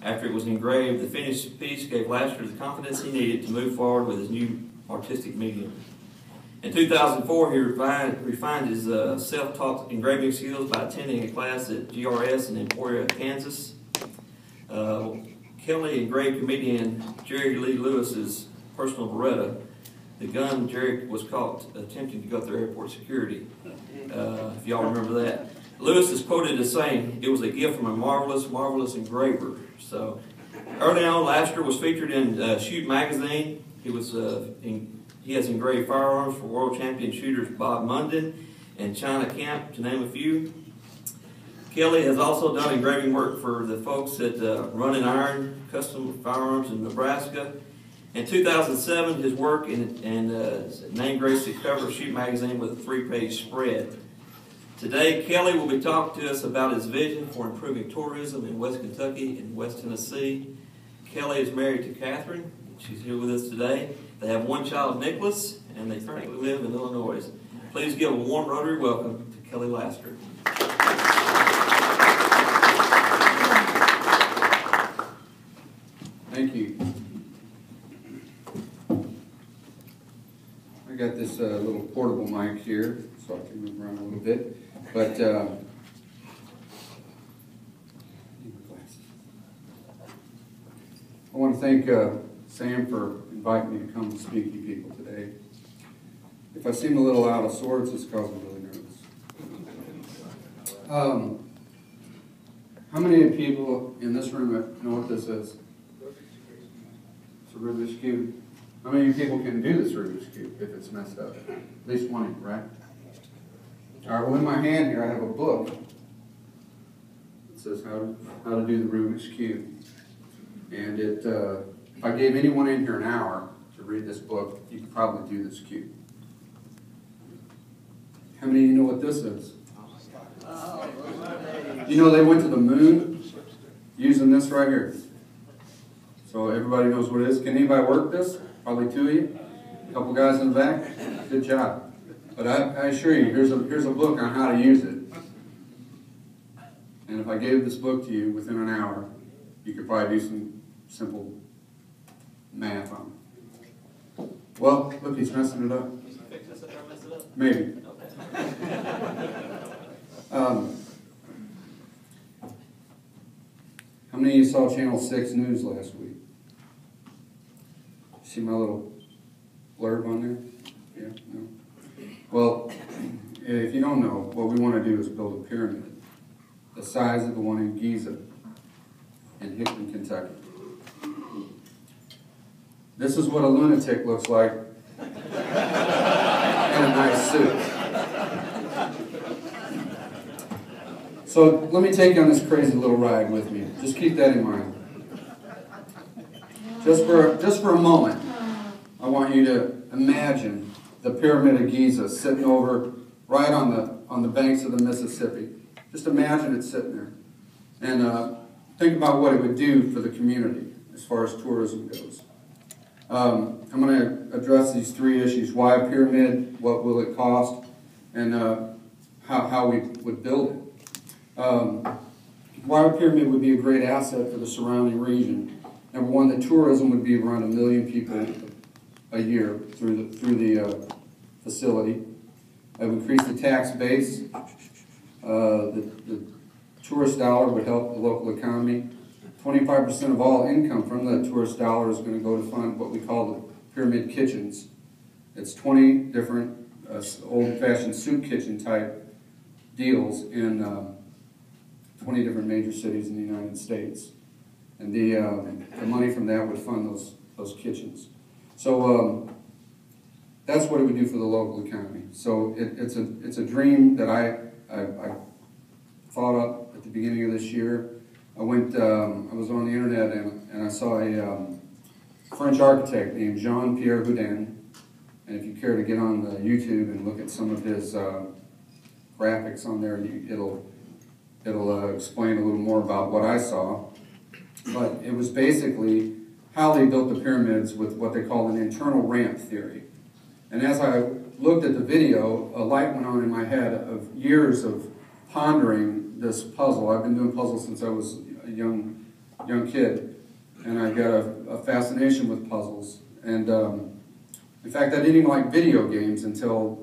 After it was engraved, the finished piece gave Laster the confidence he needed to move forward with his new artistic medium. In 2004, he refined his self-taught engraving skills by attending a class at GRS in Emporia, Kansas. Kelly engraved comedian Jerry Lee Lewis's personal Beretta, the gun Jerry was caught attempting to go through airport security, if y'all remember that. Lewis is quoted as saying, "It was a gift from a marvelous, marvelous engraver." So early on, Laster was featured in Shoot magazine. He has engraved firearms for world champion shooters Bob Munden and China Camp, to name a few. Kelly has also done engraving work for the folks at Running Iron Custom Firearms in Nebraska. In 2007, his work named graced the cover of Shoot magazine with a 3-page spread. Today, Kelly will be talking to us about his vision for improving tourism in West Kentucky and West Tennessee. Kelly is married to Catherine. She's here with us today. They have one child, Nicholas, and they currently live in Illinois. Please give a warm Rotary welcome to Kelly Laster. Thank you. I got this little portable mic here, so I can move around a little bit. But I want to thank Sam for inviting me to come and speak to you people today. If I seem a little out of sorts, it's because I'm really nervous. How many people in this room know what this is? It's a Rubik's Cube. How many people can do this Rubik's Cube if it's messed up? At least one of you, right? All right, well, in my hand here, I have a book that says how to do the Rubik's Cube. And if I gave anyone in here an hour to read this book, you could probably do this cube. How many of you know what this is? You know they went to the moon using this right here. So everybody knows what it is. Can anybody work this? Probably two of you. A couple guys in the back. Good job. But I assure you, here's a book on how to use it. And if I gave this book to you within an hour, you could probably do some simple math on it. Well, look, he's messing it up. Maybe. How many of you saw Channel 6 News last week? See my little blurb on there? Yeah? No? Well, if you don't know, what we want to do is build a pyramid the size of the one in Giza in Hickman, Kentucky. This is what a lunatic looks like in a nice suit. So let me take you on this crazy little ride with me. Just keep that in mind. Just for a moment, I want you to imagine the Pyramid of Giza sitting over right on the banks of the Mississippi. Just imagine it sitting there. And think about what it would do for the community as far as tourism goes. I'm going to address these three issues: why a pyramid, what will it cost, and how we would build it. Why a pyramid would be a great asset for the surrounding region. Number one, the tourism would be around 1 million people a year through the facility. It would increase the tax base. The tourist dollar would help the local economy. 25% of all income from the tourist dollar is going to go to fund what we call the pyramid kitchens. It's 20 different old-fashioned soup kitchen type deals in 20 different major cities in the United States. And the money from that would fund those kitchens. So that's what it would do for the local economy. So it's a dream that I thought up at the beginning of this year. I was on the internet and I saw a French architect named Jean-Pierre Houdin. And if you care to get on the YouTube and look at some of his graphics on there, it'll explain a little more about what I saw. But it was basically how they built the pyramids with what they call an internal ramp theory. And as I looked at the video, a light went on in my head of years of pondering this puzzle. I've been doing puzzles since I was a young young kid, and I got a fascination with puzzles. And in fact, I didn't even like video games until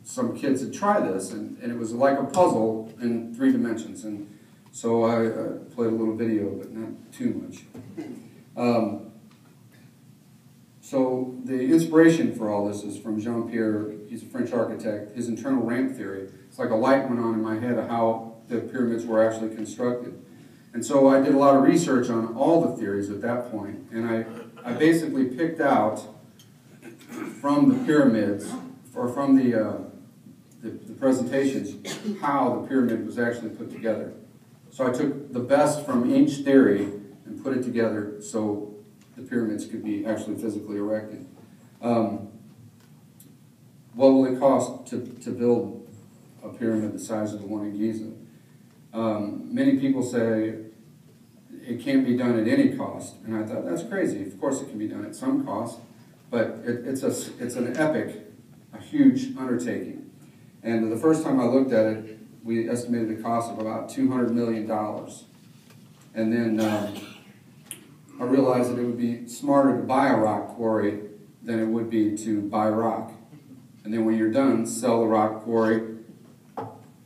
some kids had tried this, and it was like a puzzle in 3 dimensions. And so I played a little video, but not too much. So the inspiration for all this is from Jean-Pierre. He's a French architect. His internal ramp theory. It's like a light went on in my head of how the pyramids were actually constructed. And so I did a lot of research on all the theories at that point, and I basically picked out from the pyramids, or from the presentations, how the pyramid was actually put together. So I took the best from each theory and put it together so the pyramids could be actually physically erected. What will it cost to build a pyramid the size of the one in Giza? Many people say it can't be done at any cost, and I thought that's crazy. Of course it can be done at some cost, but it's an epic, a huge undertaking. And the first time I looked at it, we estimated a cost of about $200 million. And then I realized that it would be smarter to buy a rock quarry than it would be to buy rock. And then when you're done, sell the rock quarry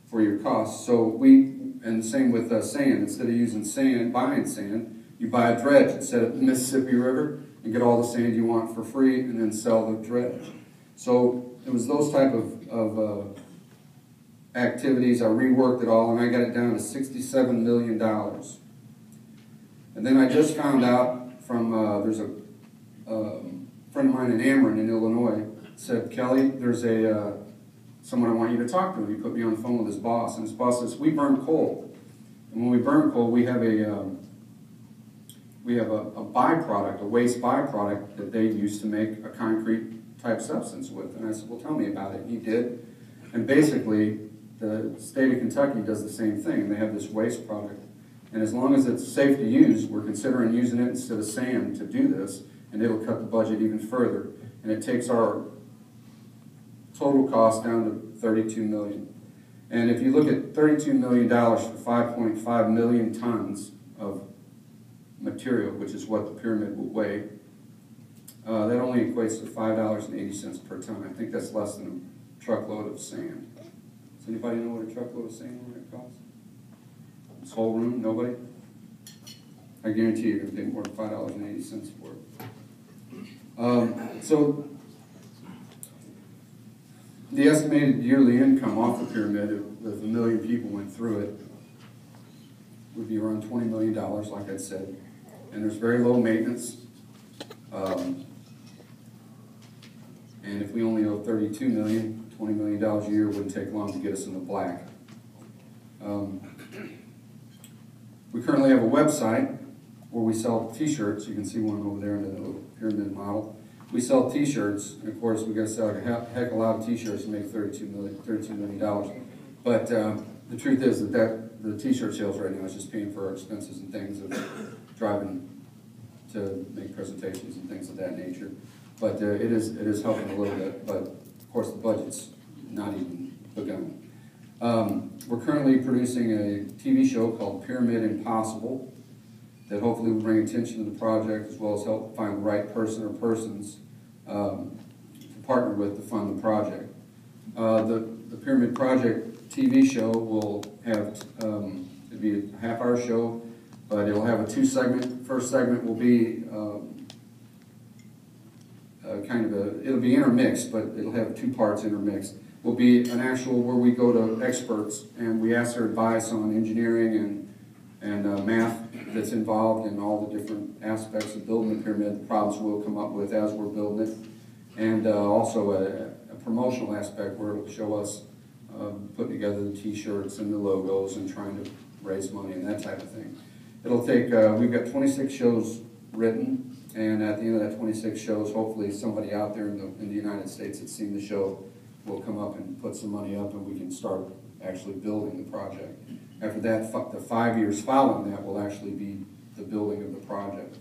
for your costs. And the same with sand. Instead of using sand, buying sand, you buy a dredge instead of the Mississippi River and get all the sand you want for free and then sell the dredge. So it was those type of activities. I reworked it all and I got it down to $67 million. And then I just found out from, there's a friend of mine in Ameren in Illinois said, Kelly, there's someone I want you to talk to. He put me on the phone with his boss, and his boss says, we burn coal. And when we burn coal, we have a byproduct, a waste byproduct that they use to make a concrete type substance with. And I said, well, tell me about it. And he did. And basically, the state of Kentucky does the same thing. They have this waste product. And as long as it's safe to use, we're considering using it instead of sand to do this, and it'll cut the budget even further. And it takes our total cost down to $32 million. And if you look at $32 million for 5.5 million tons of material, which is what the pyramid will weigh, that only equates to $5.80 per ton. I think that's less than a truckload of sand. Does anybody know what a truckload of sand costs? This whole room? Nobody? I guarantee you're going to pay more than $5.80 for it. So the estimated yearly income off the pyramid, if 1 million people went through it, would be around $20 million, like I said. And there's very low maintenance. And if we only owe $32 million, $20 million a year wouldn't take long to get us in the black. We currently have a website where we sell t-shirts. You can see one over there in the little pyramid model. We sell t-shirts, and of course we got to sell a heck of a lot of t-shirts to make $32 million. But the truth is that the t-shirt sales right now is just paying for our expenses and things of driving to make presentations and things of that nature. But it is helping a little bit. But of course the budget's not even begun. We're currently producing a TV show called Pyramid Impossible that hopefully will bring attention to the project as well as help find the right person or persons to partner with to fund the project. The Pyramid Project TV show will have, it'll be a half-hour show, but it'll have a 2-segment. First segment will be it'll be intermixed, but it'll have 2 parts intermixed. Will be an actual where we go to experts and we ask their advice on engineering and math that's involved in all the different aspects of building the pyramid, the problems we'll come up with as we're building it, and also a promotional aspect where it'll show us putting together the t-shirts and the logos and trying to raise money and that type of thing. It'll take, we've got 26 shows written, and at the end of that 26 shows, hopefully somebody out there in the United States that's seen the show will come up and put some money up and we can start actually building the project. After that, the 5 years following that will actually be the building of the project.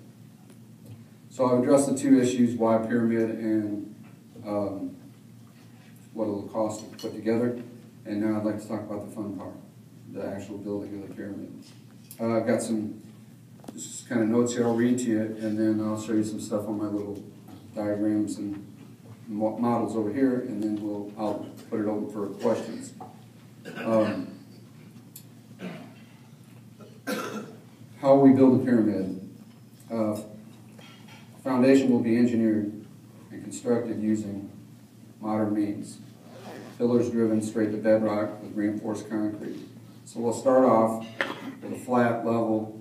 So I've addressed the 2 issues, why pyramid and what it'll cost to put together. And now I'd like to talk about the fun part, the actual building of the pyramid. I've got some just kind of notes here I'll read to you, and then I'll show you some stuff on my little diagrams and models over here, and then I'll put it open for questions. How we build a pyramid. Foundation will be engineered and constructed using modern means. Pillars driven straight to bedrock with reinforced concrete. So we'll start off with a flat, level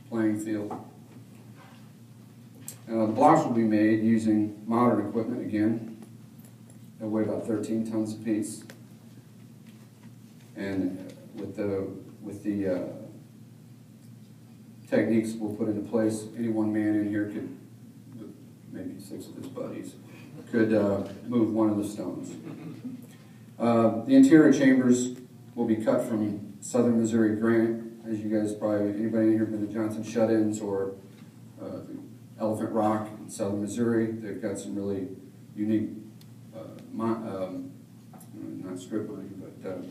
playing field. The blocks will be made using modern equipment again. They'll weigh about 13 tons apiece. And with the techniques we'll put into place, any one man in here could, maybe 6 of his buddies, could move one of the stones. The interior chambers will be cut from southern Missouri granite. As you guys probably, anybody in here been to Johnson Shut-ins or Elephant Rock in southern Missouri? They've got some really unique, not strip mining, but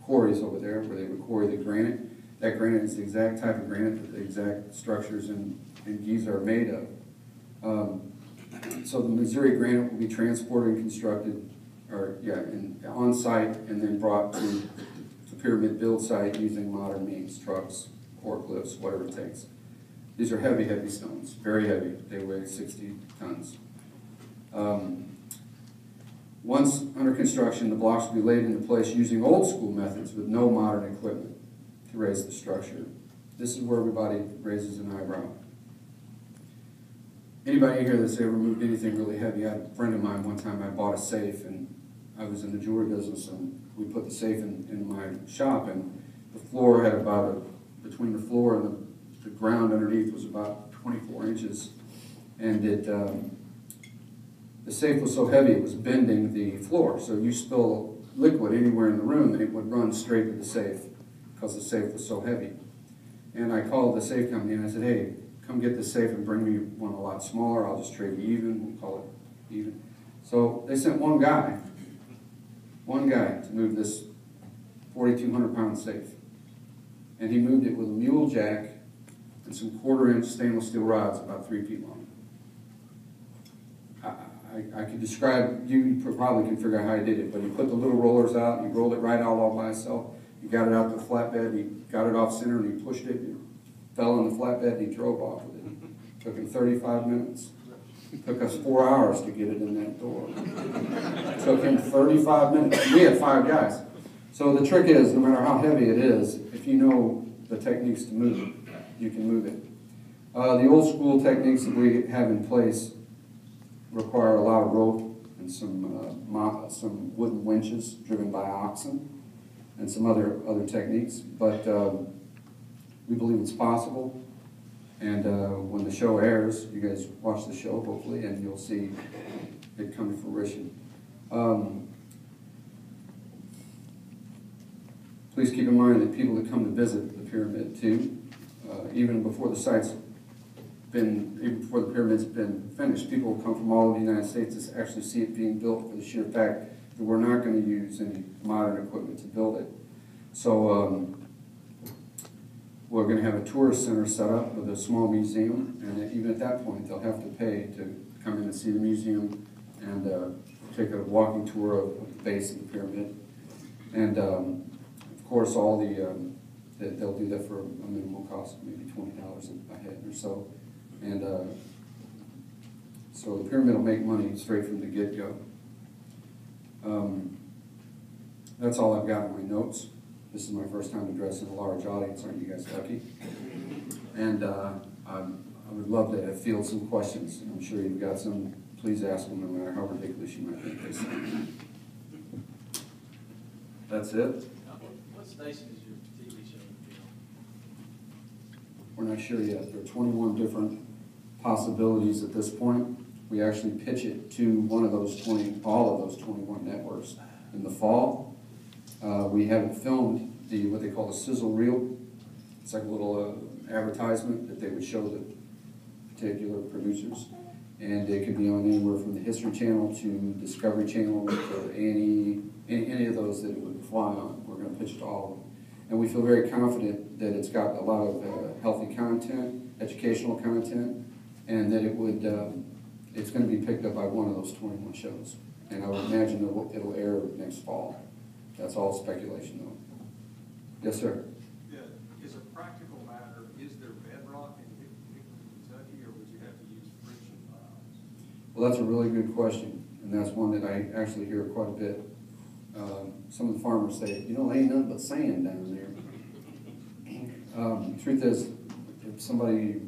quarries over there where they would quarry the granite. That granite is the exact type of granite that the exact structures in Giza are made of. So the Missouri granite will be transported and constructed, on site, and then brought to the pyramid build site using modern means, trucks, forklifts, whatever it takes. These are heavy, heavy stones, very heavy. They weigh 60 tons. Once under construction, the blocks will be laid into place using old school methods with no modern equipment to raise the structure. This is where everybody raises an eyebrow. Anybody here that's ever moved anything really heavy? I had a friend of mine one time, I bought a safe, and I was in the jewelry business, and we put the safe in my shop, and the floor had between the floor and the ground underneath was about 24 inches, and the safe was so heavy it was bending the floor, so you spill liquid anywhere in the room and it would run straight to the safe because the safe was so heavy. And I called the safe company and I said, hey, come get this safe and bring me one a lot smaller. I'll just trade you even. We'll call it even. So they sent one guy to move this 4,200-pound safe. And he moved it with a mule jack and some 1/4-inch stainless steel rods about 3 feet long. I could describe, you probably can figure out how he did it, but he put the little rollers out, he rolled it right out all by himself. He got it out to the flatbed, he got it off center, and he pushed it, and it fell on the flatbed, and he drove off with it. It took him 35 minutes. It took us 4 hours to get it in that door. It took him 35 minutes. We had 5 guys. So the trick is, no matter how heavy it is, if you know the techniques to move it, you can move it. The old school techniques that we have in place require a lot of rope and some wooden winches driven by oxen and some other techniques, but we believe it's possible. And when the show airs, you guys watch the show hopefully, and you'll see it come to fruition. Please keep in mind that people that come to visit the pyramid too, even before the pyramid's been finished, people will come from all over the United States to actually see it being built for the sheer fact that we're not going to use any modern equipment to build it. So we're going to have a tourist center set up with a small museum, and even at that point they'll have to pay to come in and see the museum and take a walking tour of the base of the pyramid. And of course all they'll do that for a minimal cost, maybe $20 a head or so. And so the pyramid will make money straight from the get-go. That's all I've got in my notes. This is my first time addressing a large audience. Aren't you guys lucky? And I would love to field some questions. I'm sure you've got some. Please ask them, no matter how ridiculous you might think they sound. That's it. What station is your TV show? We're not sure yet. There are 21 different possibilities at this point. We actually pitch it to all of those 21 networks in the fall. We haven't filmed what they call a sizzle reel. It's like a little advertisement that they would show the particular producers. And it could be on anywhere from the History Channel to Discovery Channel to A&E, any of those that it would fly on. We're going to pitch it to all of them. And we feel very confident that it's got a lot of healthy content, educational content, and that it would, it's going to be picked up by one of those 21 shows. And I would imagine it'll air next fall. That's all speculation, though. Yes, sir. Yeah, as a practical matter, is there bedrock in Hickman, Kentucky, or would you have to use friction piles? Well, that's a really good question, and that's one that I actually hear quite a bit. Some of the farmers say, you know, there ain't nothing but sand down there. Truth is, if somebody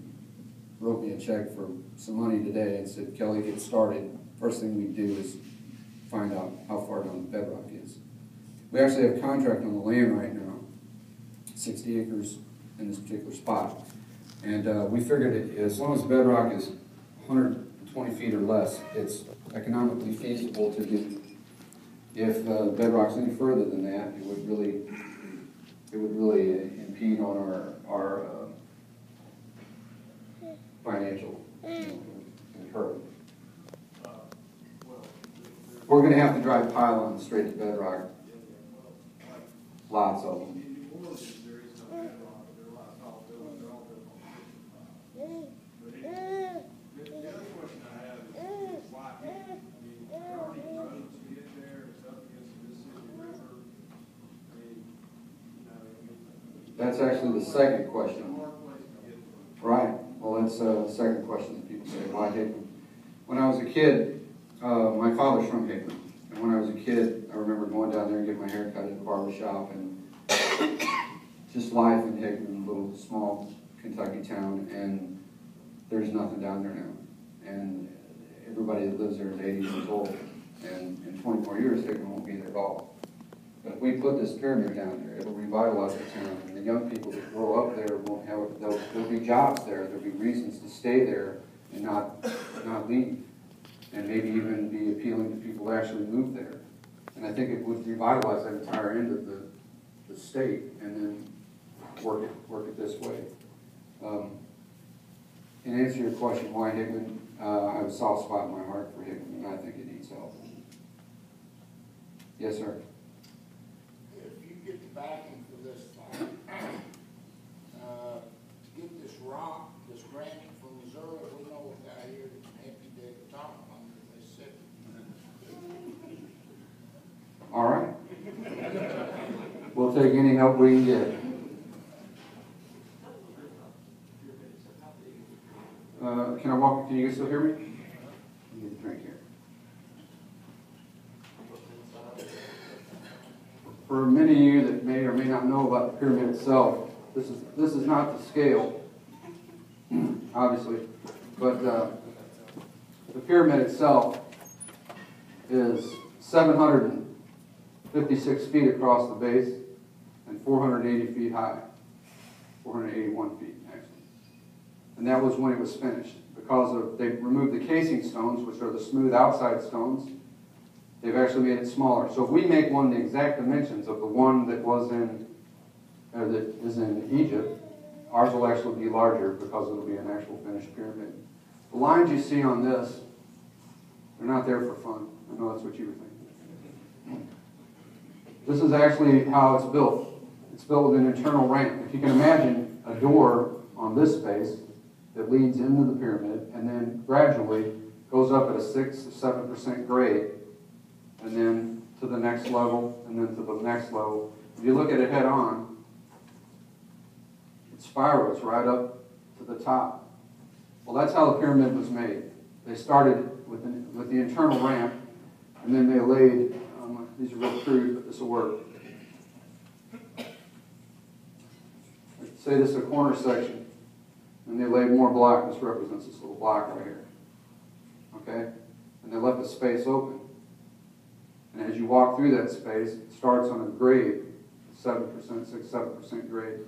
wrote me a check for some money today and said, Kelly, get started, first thing we do is find out how far down the bedrock is. We actually have a contract on the land right now, 60 acres in this particular spot. And we figured it, as long as bedrock is 120 feet or less, it's economically feasible to do. If bedrock's any further than that, it would really impede on our financial incursion. We're going to have to drive pylons straight to bedrock. Lots of them. That's actually the second question. Right. Well, that's the second question that people say. Why Hickman? When I was a kid, my father's from Hickman. And when I was a kid, I remember going down there and getting my hair cut at the barber shop, and just life in Hickman, a little small Kentucky town, and there's nothing down there now. And everybody that lives there is 80 years old. And in 20 more years, Hickman won't be there at all. But if we put this pyramid down there, it'll revitalize the town, and the young people that grow up there won't have, there'll be jobs there, there'll be reasons to stay there and not leave, and maybe even be appealing to people to actually move there. And I think it would revitalize that entire end of the state, and then work it this way. In answer to your question, why Hickman, I have a soft spot in my heart for Hickman, and I think it needs help. Yes, sir. Get the backing for this thing, to get this rock, this granite from Missouri, we know a guy here that can help you dig a tunnel under Mississippi. All right. We'll take any help we can get. Can you still hear me? Let me get a drink here. For many of you that may or may not know about the pyramid itself, this is not the scale, obviously, but the pyramid itself is 756 feet across the base and 480 feet high, 481 feet actually. And that was when it was finished. Because they removed the casing stones, which are the smooth outside stones, they've actually made it smaller. So if we make one the exact dimensions of the one that was in, that is in Egypt, ours will actually be larger because it'll be an actual finished pyramid. The lines you see on this, they're not there for fun. I know that's what you were thinking. This is actually how it's built. It's built with an internal ramp. If you can imagine a door on this space that leads into the pyramid and then gradually goes up at a 6 or 7% grade, and then to the next level, and then to the next level. If you look at it head on, it spirals right up to the top. Well, that's how the pyramid was made. They started with the internal ramp, and then they laid, these are real crude, but this will work. Say this is a corner section, and they laid more block. This represents this little block right here. Okay? And they left the space open. And as you walk through that space, it starts on a grade, 7%, 6-7% grade.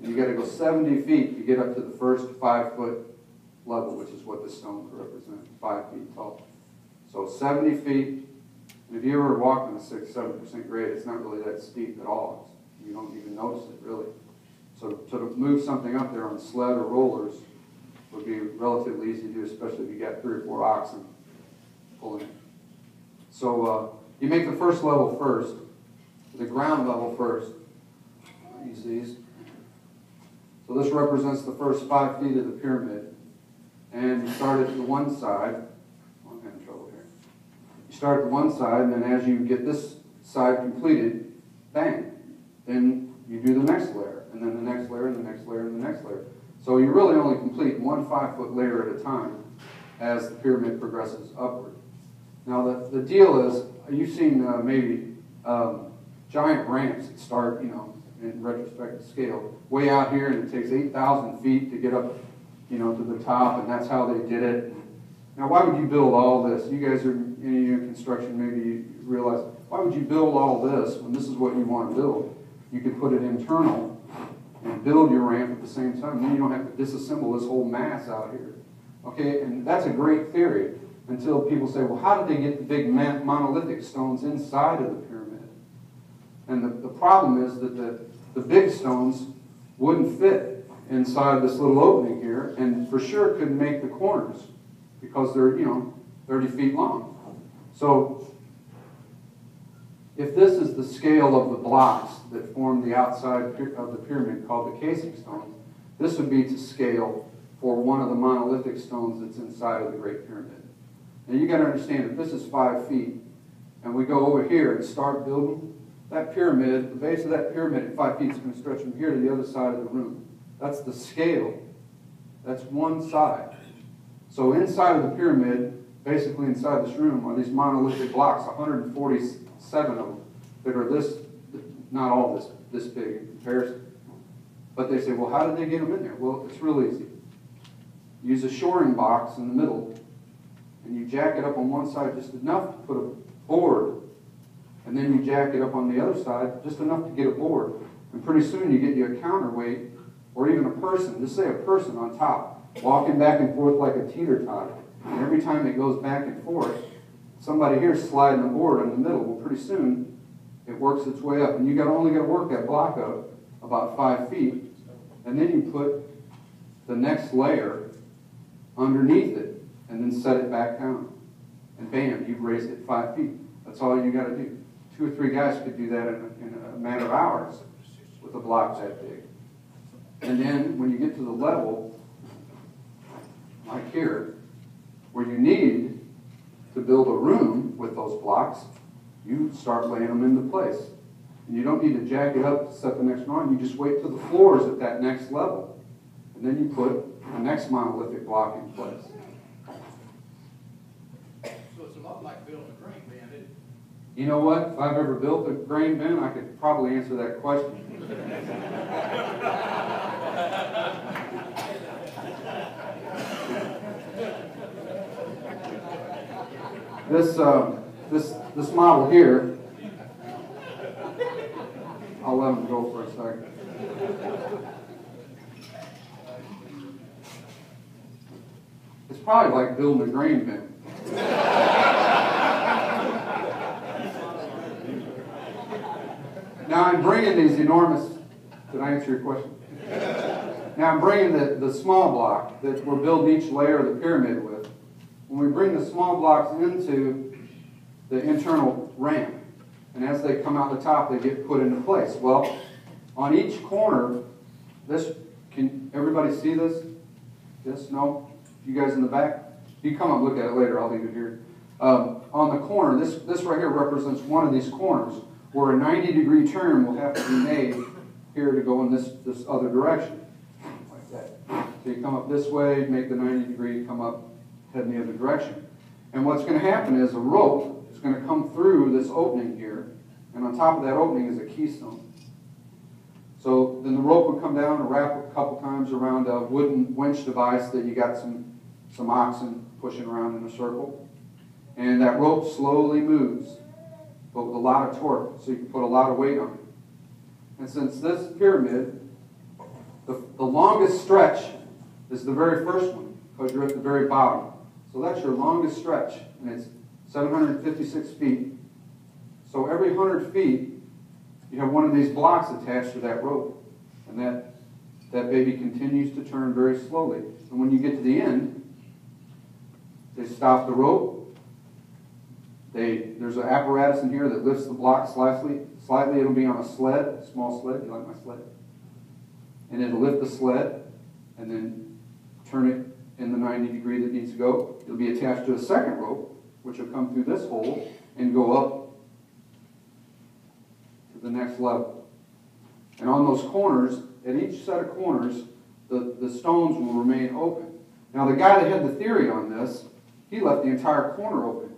And you got to go 70 feet to get up to the first 5-foot level, which is what this stone could represent, 5 feet tall. So 70 feet, and if you ever walk on a 6-7% grade, it's not really that steep at all. You don't even notice it, really. So to move something up there on sled or rollers would be relatively easy to do, especially if you got 3 or 4 oxen pulling it. So you make the first level first, the ground level first, use these. So this represents the first 5 feet of the pyramid. And you start at the one side. Oh, I'm having trouble here. You start at the one side, and then as you get this side completed, bang. Then you do the next layer, and then the next layer, and the next layer, and the next layer. So you really only complete one 5-foot layer at a time as the pyramid progresses upward. Now the deal is, you've seen maybe giant ramps that start, in retrospective scale, way out here, and it takes 8,000 feet to get up, to the top, and that's how they did it. Now, why would you build all this? You guys are in construction, maybe you realize, why would you build all this when this is what you want to build? You could put it internal and build your ramp at the same time. Then you don't have to disassemble this whole mass out here. Okay, and that's a great theory until people say, well, how did they get the big monolithic stones inside of the pyramid? And the problem is that the big stones wouldn't fit inside this little opening here, and for sure couldn't make the corners because they're, 30 feet long. So if this is the scale of the blocks that form the outside of the pyramid called the casing stones, this would be to scale for one of the monolithic stones that's inside of the Great Pyramid. Now you got to understand, if this is 5 feet, and we go over here and start building, that pyramid, the base of that pyramid at 5 feet is going to stretch from here to the other side of the room. That's the scale. That's one side. So inside of the pyramid, basically inside this room, are these monolithic blocks, 147 of them, that are this, not all this big in comparison. But they say, well, how did they get them in there? Well, it's real easy. Use a shoring box in the middle, and you jack it up on one side just enough to put a board, and then you jack it up on the other side just enough to get a board. And pretty soon you get you a counterweight, or even a person, just say a person on top, walking back and forth like a teeter-totter. And every time it goes back and forth, somebody here sliding a board in the middle. Well, pretty soon it works its way up. And you only got to work that block up about 5 feet, and then you put the next layer underneath it, and then set it back down. And bam, you've raised it 5 feet. That's all you got to do. 2 or 3 guys could do that in a matter of hours with a block that big. And then when you get to the level, like here, where you need to build a room with those blocks, you start laying them into place. And you don't need to jack it up to set the next one. You just wait till the floor is at that next level. And then you put the next monolithic block in place. So it's a lot like building a grain bin, isn't it? You know what? If I've ever built a grain bin, I could probably answer that question. This model here, I'll let him go for a second. It's probably like building a grain bin. Now I'm bringing these enormous, did I answer your question? Now I'm bringing the small block that we're building each layer of the pyramid with. When we bring the small blocks into the internal ramp, and as they come out the top, they get put into place. Well, on each corner, can everybody see this? Yes? No? You guys in the back? You come up and look at it later, I'll leave it here. On the corner, this right here represents one of these corners, where a 90-degree turn will have to be made here to go in this other direction, like that. So you come up this way, make the 90-degree, come up, head in the other direction. And what's going to happen is a rope is going to come through this opening here, and on top of that opening is a keystone. So then the rope would come down and wrap a couple times around a wooden winch device that you got some oxen pushing around in a circle. And that rope slowly moves, but with a lot of torque, so you can put a lot of weight on it. And since this pyramid, the longest stretch is the very first one, because you're at the very bottom. So that's your longest stretch, and it's 756 feet. So every 100 feet, you have one of these blocks attached to that rope. And that baby continues to turn very slowly. And when you get to the end, they stop the rope, There's an apparatus in here that lifts the block slightly. It'll be on a sled, a small sled. You like my sled? And it'll lift the sled and then turn it in the 90 degree that needs to go. It'll be attached to a second rope, which will come through this hole and go up to the next level. And on those corners, at each set of corners, the stones will remain open. Now, the guy that had the theory on this, he left the entire corner open.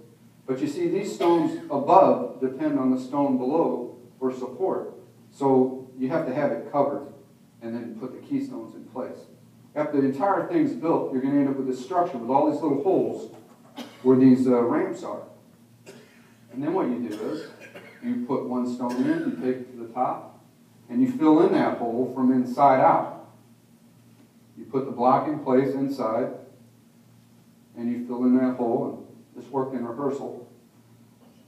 But you see, these stones above depend on the stone below for support. So you have to have it covered and then put the keystones in place. After the entire thing's built, you're going to end up with this structure with all these little holes where these ramps are. And then what you do is, you put one stone in, you take it to the top, and you fill in that hole from inside out. You put the block in place inside, and you fill in that hole, and this worked in rehearsal.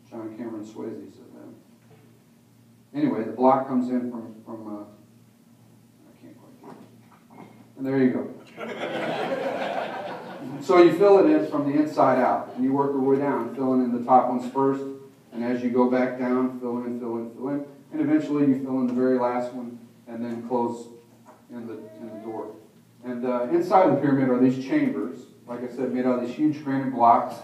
John Cameron Swayze said that. Anyway, the block comes in from I can't quite get it. And there you go. So you fill it in from the inside out, and you work your way down, filling in the top ones first, and as you go back down, fill in, fill in, fill in, and eventually you fill in the very last one, and then close in the door. And inside the pyramid are these chambers, like I said, made out of these huge granite blocks.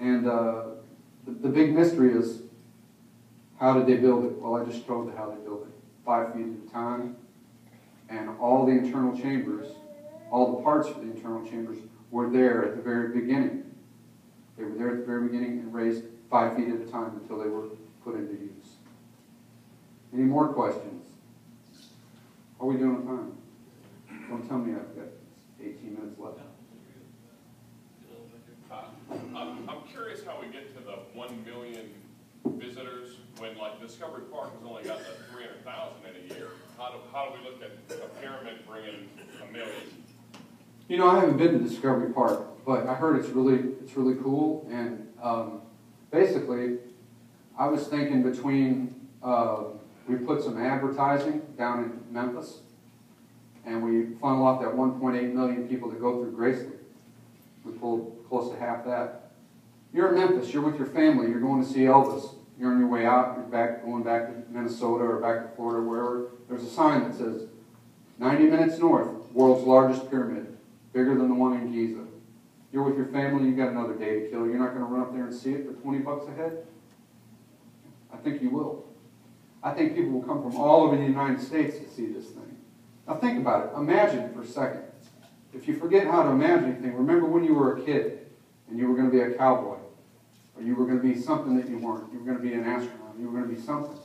And the big mystery is, how did they build it? Well, I just showed you how they built it. 5 feet at a time. And all the internal chambers, all the parts for the internal chambers were there at the very beginning. They were there at the very beginning and raised 5 feet at a time until they were put into use. Any more questions? How are we doing on time? Don't tell me I've got 18 minutes left. I'm curious how we get to the 1 million visitors when, like, Discovery Park has only got the 300,000 in a year. How do we look at a pyramid bringing 1 million? You know, I haven't been to Discovery Park, but I heard it's really cool. And basically, I was thinking between we put some advertising down in Memphis, and we funnel off that 1.8 million people that go through Graceland. We pulled close to half that. You're in Memphis, you're with your family, you're going to see Elvis. You're on your way out, you're going back to Minnesota or back to Florida, wherever. There's a sign that says, 90 minutes north, world's largest pyramid, bigger than the one in Giza. You're with your family, you've got another day to kill. You're not going to run up there and see it for 20 bucks a head? I think you will. I think people will come from all over the United States to see this thing. Now think about it. Imagine it for a second. If you forget how to imagine anything, remember when you were a kid and you were going to be a cowboy, or you were going to be something that you weren't. You were going to be an astronaut. You were going to be something.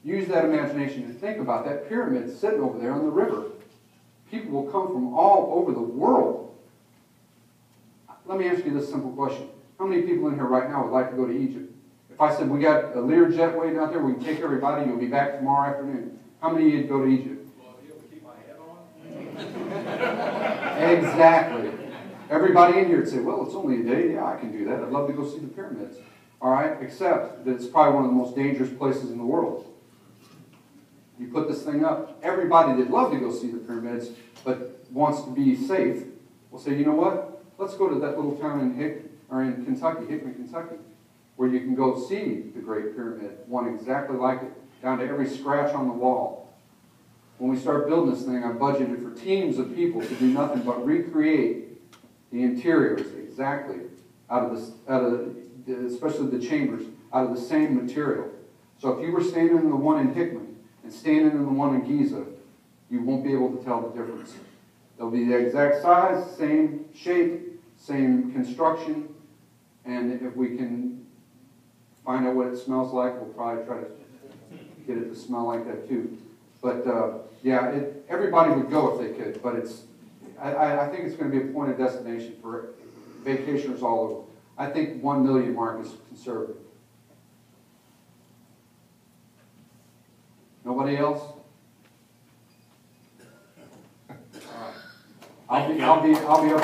Use that imagination and think about that pyramid sitting over there on the river. People will come from all over the world. Let me ask you this simple question. How many people in here right now would like to go to Egypt? If I said, we got a Lear jetway out there, we can take everybody, you'll be back tomorrow afternoon. How many of you would go to Egypt? Well, I'll be able to keep my hat on. Exactly. Everybody in here would say, well, it's only a day. Yeah, I can do that. I'd love to go see the pyramids. All right? Except that it's probably one of the most dangerous places in the world. You put this thing up, everybody that'd love to go see the pyramids, but wants to be safe, will say, you know what? Let's go to that little town in Kentucky, Hickman, Kentucky, where you can go see the Great Pyramid, one exactly like it, down to every scratch on the wall. When we start building this thing, I budgeted for teams of people to do nothing but recreate the interiors exactly especially the chambers, out of the same material. So if you were standing in the one in Hickman and standing in the one in Giza, you won't be able to tell the difference. They'll be the exact size, same shape, same construction, and if we can find out what it smells like, we'll probably try to get it to smell like that too. But yeah, everybody would go if they could, but I think it's going to be a point of destination for vacationers all over. I think 1 million mark is conservative. Nobody else? I'll be up here.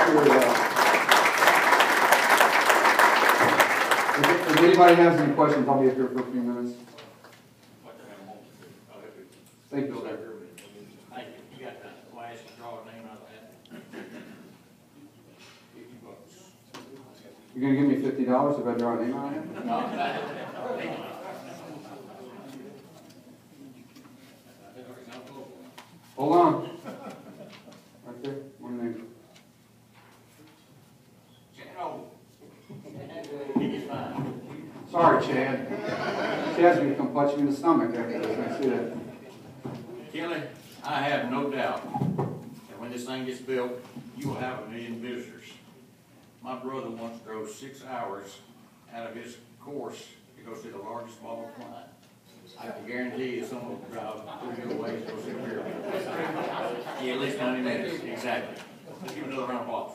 If anybody has any questions, I'll be up here for a few minutes. Thank you, sir. Thank you. You got the last draw name out of that. You You're gonna give me $50 if I draw a name on it? Hold on. Right there, one name. Sorry, Chad. Chad's gonna come punch you in the stomach after this, I see that. Kelly, I have no doubt that when this thing gets built, you will have 1 million visitors. My brother once drove 6 hours out of his course to go see the largest ball of twine. I can guarantee you someone will drive 3 good ways to go see a pyramid. Yeah, at least 90 minutes, exactly. Give another round of applause.